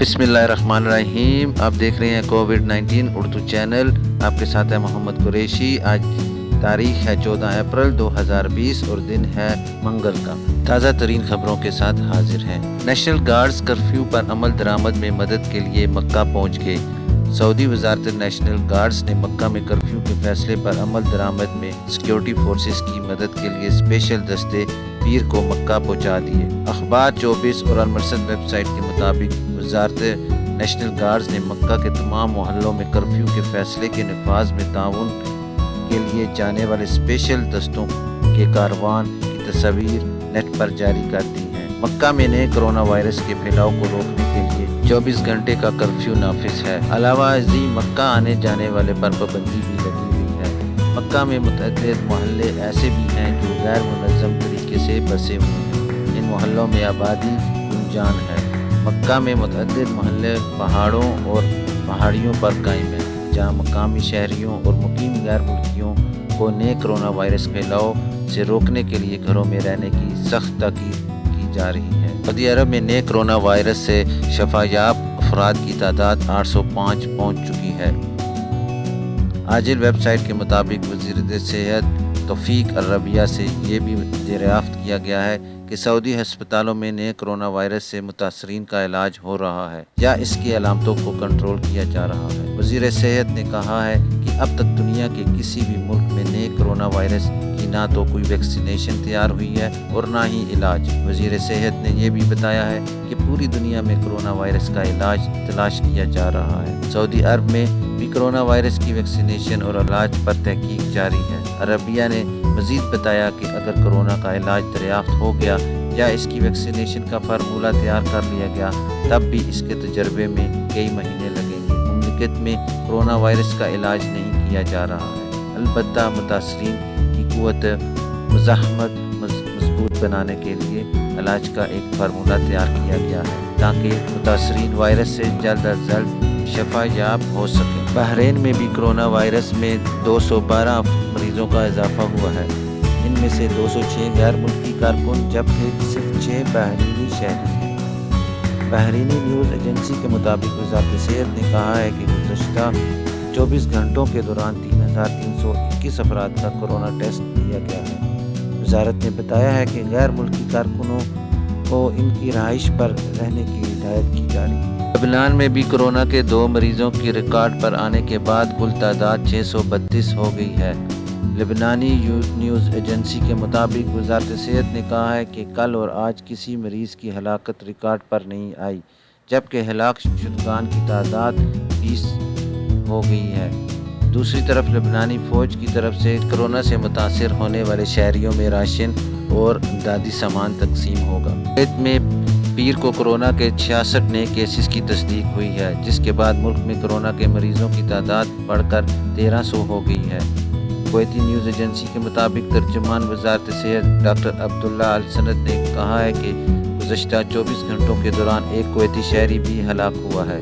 बिस्मिल्लाहिर्रहमानिर्रहीम। आप देख रहे हैं कोविड-19 उर्दू चैनल। आपके साथ है मोहम्मद कुरैशी। आज तारीख है 14 अप्रैल 2020 और दिन है मंगल का। ताज़ा तरीन खबरों के साथ हाजिर हैं। नेशनल गार्ड्स कर्फ्यू पर अमल दरामद में मदद के लिए मक्का पहुंच गए। सऊदी वजारत नेशनल गार्ड्स ने मक्का में कर्फ्यू के फैसले पर अमल दरामद में सिक्योरिटी फोर्सेस की मदद के लिए स्पेशल दस्ते पीर को मक्का पहुंचा दिए। अखबार 24 और अलमरसद वेबसाइट के मुताबिक वजारत नेशनल गार्ड्स ने मक्का के तमाम मोहल्लों में कर्फ्यू के फैसले के नफाज में ताउन के लिए जाने वाले स्पेशल दस्तों के कारवान की तस्वीर नेट पर जारी कर दी है। मक्का में नए कोरोना वायरस के फैलाव को रोकने के लिए 24 घंटे का कर्फ्यू नाफिज है। अलावा अजी मक्का आने जाने वाले पर पाबंदी भी लगी हुई है। मक्का में मुतअद्दिद मोहल्ले ऐसे भी हैं जो गैर मुनज़्ज़म तरीके से बसे हुए हैं। इन मोहल्लों में आबादी गुंजान है। मक्का में मुतअद्दिद मोहल्ले पहाड़ों और पहाड़ियों पर कायम हैं, जहाँ मकामी शहरियों और मुकीम गैर मुल्कियों को नए कोरोना वायरस फैलाव से रोकने के लिए घरों में रहने की सख्त ताकीद की जा रही है। सऊदी अरब में नए कोरोना वायरस से शफायाब अफराद की तादाद 805 पहुँच चुकी है। आजिल वेबसाइट के मुताबिक वज़ीर सेहत तौफीक अल-रबिया से ये भी दरियाफ्त किया गया है कि सऊदी हस्पतालों में नए कोरोना वायरस से मुतासरीन का इलाज हो रहा है या इसकी अलामतों को कंट्रोल किया जा रहा है। वज़ीर सेहत ने कहा है कि अब तक दुनिया के किसी भी मुल्क में नए कोरोना वायरस की ना तो कोई वैक्सीनेशन तैयार हुई है और ना ही इलाज। वज़ीर सेहत ने यह भी बताया है कि पूरी दुनिया में कोरोना वायरस का इलाज तलाश किया जा रहा है। सऊदी अरब में भी कोरोना वायरस की वैक्सीनेशन और इलाज पर तहकीक जारी है। अरबिया ने मज़ीद बताया कि अगर कोरोना का इलाज दरियाफ्त हो गया या इसकी वैक्सीनेशन का फार्मूला तैयार कर लिया गया, तब भी इसके तजर्बे में कई महीने लगेंगे। मुमलिकत में कोरोना वायरस का इलाज नहीं किया जा रहा है। अलबत्ता मुतासरीन की कुव्वत मुज़ाहमत मजबूत बनाने के लिए इलाज का एक फार्मूला तैयार किया गया है ताकि मुतासरीन वायरस से जल्द अज जल्द शफायाब हो सके। बहरीन में भी कोरोना वायरस में 212 मरीजों का इजाफा हुआ है। इनमें से 206 गैर मुल्की कारकुन जबकि सिर्फ 6 बहरीनी शहरी हैं। बहरीनी न्यूज़ एजेंसी के मुताबिक वज़ारत सेहत ने कहा है कि गुज़श्ता 24 घंटों के दौरान 3321 अफराद का कोरोना टेस्ट किया गया है। वज़ारत ने बताया है कि गैर मुल्की कारकुनों को इनकी रहाइश पर रहने की हिदायत की जा रही है। लेबनान में भी कोरोना के 2 मरीजों की रिकॉर्ड पर आने के बाद कुल तादाद 632 हो गई है। लेबनानी न्यूज़ एजेंसी के मुताबिक वज़ारत सेहत ने कहा है कि कल और आज किसी मरीज़ की हलाकत रिकॉर्ड पर नहीं आई, जबकि हलाक शुदगान की तादाद 20 हो गई है। दूसरी तरफ लेबनानी फ़ौज की तरफ से कोरोना से मुतासर होने वाले शहरियों में राशन और इमदादी सामान तकसीम होगा। कुवैत में पीर को कोरोना के 66 नए केसेस की तस्दीक हुई है, जिसके बाद मुल्क में कोरोना के मरीजों की तादाद बढ़कर 1300 हो गई है। कुवैती न्यूज़ एजेंसी के मुताबिक तर्जुमान वज़ारत सेहत डॉक्टर अब्दुल्ला अल सनद ने कहा है कि गुज़श्ता 24 घंटों के दौरान एक कुवैती शहरी भी हलाक हुआ है।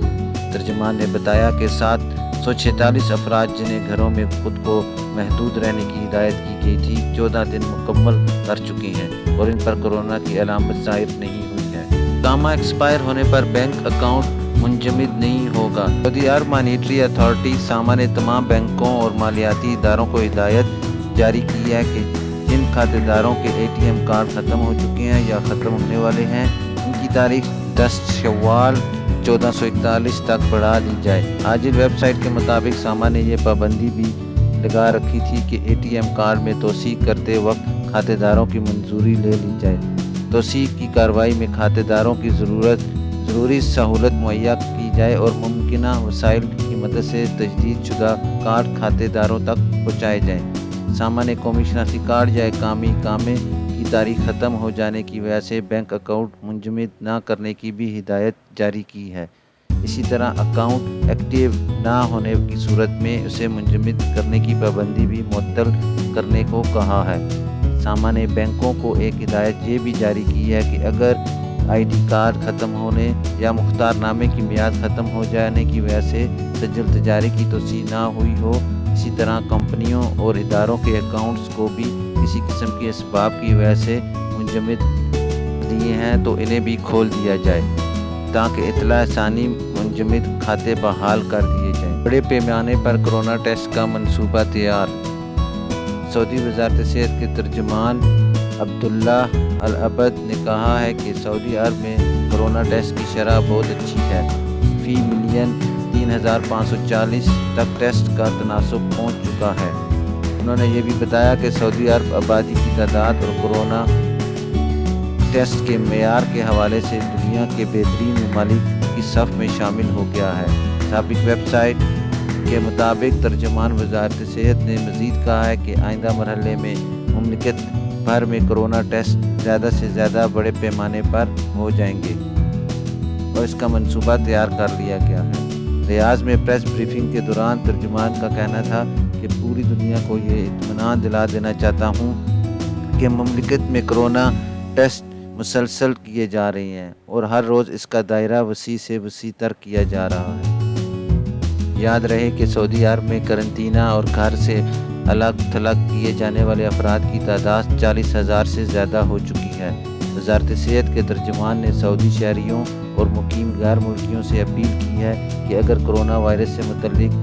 तर्जुमान ने बताया कि 746 अफराद जिन्हें घरों में खुद को महदूद रहने की हिदायत की गई थी 14 दिन मुकम्मल कर चुके हैं और इन पर कोरोना की अलामत ज़ाहिर नहीं हुई है। कामा एक्सपायर होने पर बैंक अकाउंट मुंजमद नहीं होगा। सऊदी अरब मॉनेटरी अथॉरिटी सामा ने तमाम बैंकों और मालियाती इदारों को हिदायत जारी की है कि जिन खातेदारों के ATM कार्ड ख़त्म हो चुके हैं या ख़त्म होने वाले हैं, उनकी तारीख 10 शव्वाल 1441 तक बढ़ा दी जाए। आजिल वेबसाइट के मुताबिक सामा ने यह पाबंदी भी लगा रखी थी कि ATM कार्ड में तोसीक करते वक्त खातेदारों की मंजूरी ले ली जाए। तोसीक की कार्रवाई में खातेदारों की ज़रूरी सहूलत मुहैया की जाए और मुमकिना वसाइल की मदद से तजदीद शुदा कार्ड खातेदारों तक पहुँचाए जाएँ। सामा ने कौमी शनाख्ती कार्ड या कामे की तारीख ख़त्म हो जाने की वजह से बैंक अकाउंट मुंजमद न करने की भी हिदायत जारी की है। इसी तरह अकाउंट एक्टिव ना होने की सूरत में उसे मुंजमद करने की पाबंदी भी मुअत्तल करने को कहा है। सामा ने बैंकों को एक हिदायत ये भी जारी की है कि अगर ID कार्ड ख़त्म होने या मुख्तारनामे की मियाद ख़त्म हो जाने की वजह से सज्जल तजारी की तोसी ना हुई हो, इसी तरह कंपनियों और इदारों के अकाउंट्स को भी किसी किस्म के इसबाब की वजह से मुंजमद दिए हैं तो इन्हें भी खोल दिया जाए। تاکہ اطلاع ثانی منجمد کھاتے بحال کر دیے جائیں۔ بڑے پیمانے پر کرونا ٹیسٹ کا منصوبہ تیار۔ سعودی وزارت صحت کے ترجمان عبداللہ العبد نے کہا ہے کہ سعودی عرب میں کرونا ٹیسٹ کی شرح بہت اچھی ہے۔ فی ملین 3540 تک ٹیسٹ کا تناسب پہنچ چکا ہے۔ انہوں نے یہ بھی بتایا کہ سعودی عرب آبادی کی تعداد اور کرونا ٹیسٹ کے معیار کے حوالے سے دنیا کے بہترین ممالک کی صف میں شامل ہو گیا ہے۔ سابق ویب سائٹ کے مطابق ترجمان وزارت صحت نے مزید کہا ہے کہ آئندہ مرحلے میں مملکت بھر میں کرونا ٹیسٹ زیادہ سے زیادہ بڑے پیمانے پر ہو جائیں گے اور اس کا منصوبہ تیار کر لیا گیا ہے۔ ریاض میں پریس بریفنگ کے دوران ترجمان کا کہنا تھا کہ پوری دنیا کو یہ اطمینان دلا دینا چاہتا ہوں کہ مملکت میں کرونا ٹیسٹ مسلسل کیے جا رہے ہیں اور ہر روز اس کا دائرہ وسیع سے وسیع تر کیا جا رہا ہے۔ یاد رہے کہ سعودی عرب میں قرنطینہ اور گھر سے الگ تھلگ کیے جانے والے افراد کی تعداد 40,000 سے زیادہ ہو چکی ہے۔ وزارت صحت کے ترجمان نے سعودی شہریوں اور مقیم غیر ملکیوں سے اپیل کی ہے کہ اگر کرونا وائرس سے متعلق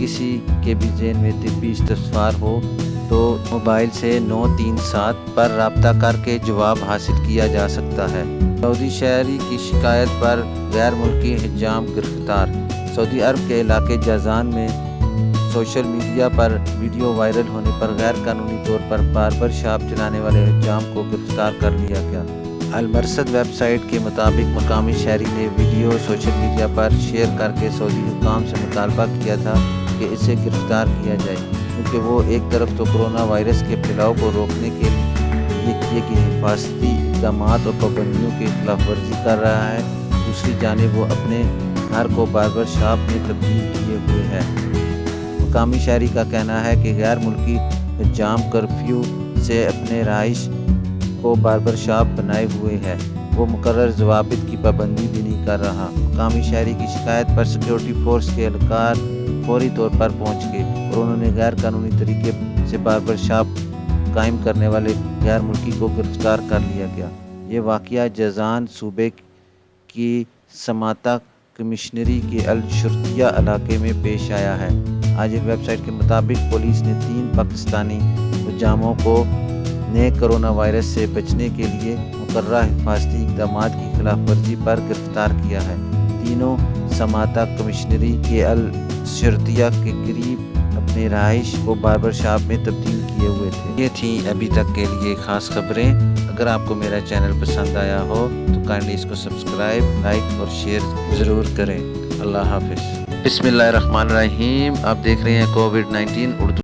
کسی کے بھی ذہن میں طبی استفسار ہو تو موبائل سے 937 پر رابطہ کر کے جواب حاصل کیا جا سکتا ہے۔ سعودی شہری کی شکایت پر غیر ملکی حجام گرفتار۔ سعودی عرب کے علاقے جازان میں سوشل میڈیا پر ویڈیو وائرل ہونے پر غیر قانونی طور پر باربر شاپ چلانے والے حجام کو گرفتار کر لیا گیا۔ المرصد ویب سائٹ کے مطابق مقامی شہری نے ویڈیو سوشل میڈیا پر شیئر کر کے سعودی حکام سے مطالبہ کیا تھا کہ اسے گرفتار کیا جائے، کیونکہ وہ ایک طرف تو کرونا وائرس کے پھیلاؤ کو روکنے کے لیے کیے گئے حفاظتی اقدامات اور پابندیوں کی خلاف ورزی کر رہا ہے، دوسری جانب وہ اپنے گھر کو باربر شاپ میں تبدیل کیے ہوئے ہے۔ مقامی شہری کا کہنا ہے کہ غیر ملکی حجام کرفیو سے اپنے رہائش کو باربر شاپ بنائے ہوئے ہے، وہ مقرر ضوابط کی پابندی بھی نہیں کر رہا۔ مقامی شہری کی شکایت پر سیکیورٹی فورس کے اہلکار فوری طور پر پہنچ گئے اور انہوں نے غیر قانونی طریقے سے باربر شاپ قائم کرنے والے غیر ملکی کو گرفتار کر لیا گیا۔ یہ واقعہ جازان صوبے کی سماتا کمشنری کے الشرطیہ علاقے میں پیش آیا ہے۔ آج ایک ویب سائٹ کے مطابق پولیس نے 3 پاکستانی حجاموں کو نئے کرونا وائرس سے بچنے کے لیے مقررہ حفاظتی اقدامات کی خلاف ورزی پر گرفتار کیا ہے۔ تینوں سماتا کمشنری کے الشرطیہ کے قریب اپنے رہائش کو باربر شاپ میں تبدیل کیے ہوئے تھے۔ یہ تھیں ابھی تک کے لیے خاص خبریں۔ اگر آپ کو میرا چینل پسند آیا ہو تو کائنڈلی اس کو سبسکرائب، لائک اور شیئر ضرور کریں۔ اللہ حافظ۔ بسم اللہ الرحمن الرحیم۔ آپ دیکھ رہے ہیں کووڈ-19 اردو